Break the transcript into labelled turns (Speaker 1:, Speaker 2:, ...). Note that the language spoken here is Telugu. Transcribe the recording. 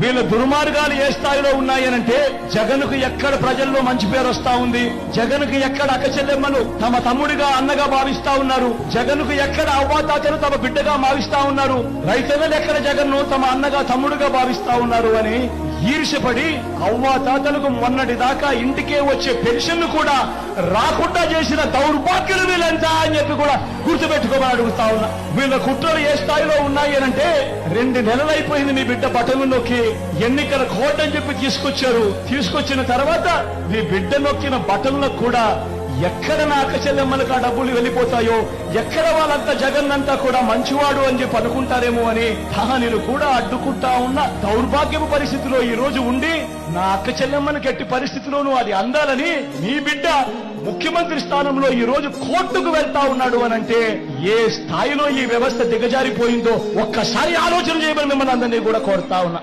Speaker 1: వీళ్ళ దుర్మార్గాలు ఏ స్థాయిలో ఉన్నాయనంటే జగన్కు ఎక్కడ ప్రజల్లో మంచి పేరు వస్తా ఉంది, జగన్కు ఎక్కడ అక్కచెల్లెమ్మలు తమ తమ్ముడిగా అన్నగా భావిస్తా ఉన్నారు, జగన్కు ఎక్కడ అవ్వాతాతలు తమ బిడ్డగా భావిస్తా ఉన్నారు, రైతన్నలు ఎక్కడ జగన్ను తమ అన్నగా తమ్ముడుగా భావిస్తా ఉన్నారు అని ఈర్ష్యపడి అవ్వాతాతలకు మొన్నటి దాకా ఇంటికే వచ్చే పెన్షన్లు కూడా రాకుండా చేసిన దౌర్భాగ్యులు వీళ్ళంతా అని చెప్పి కూడా గుర్తుపెట్టుకోమని అడుగుతా ఉన్నా. వీళ్ళ కుట్రలు ఏ స్థాయిలో ఉన్నాయి అనంటే 2 నెలలైపోయింది మీ బిడ్డ బటన్లు నొక్కి ఎన్నికల కోడ్ అని చెప్పి తీసుకొచ్చారు. తీసుకొచ్చిన తర్వాత మీ బిడ్డ నొక్కిన బటన్లకు కూడా ఎక్కడ నా అక్కచెల్లెమ్మలకు ఆ డబ్బులు వెళ్ళిపోతాయో, ఎక్కడ వాళ్ళంతా జగన్ అంతా కూడా మంచివాడు అని చెప్పి అనుకుంటారేమో అని దానిని కూడా అడ్డుకుంటా ఉన్న దౌర్భాగ్యపు పరిస్థితిలో ఈ రోజు ఉండి నా అక్కచెల్లెమ్మను గట్టి పరిస్థితిలోనూ అది అందాలని మీ బిడ్డ ముఖ్యమంత్రి స్థానంలో ఈ రోజు కోర్టుకు వెళ్తా ఉన్నాడు అనంటే ఏ స్థాయిలో ఈ వ్యవస్థ దిగజారిపోయిందో ఒక్కసారి ఆలోచన చేయమని మిమ్మల్ని అందరినీ కూడా కోరుతా ఉన్నా.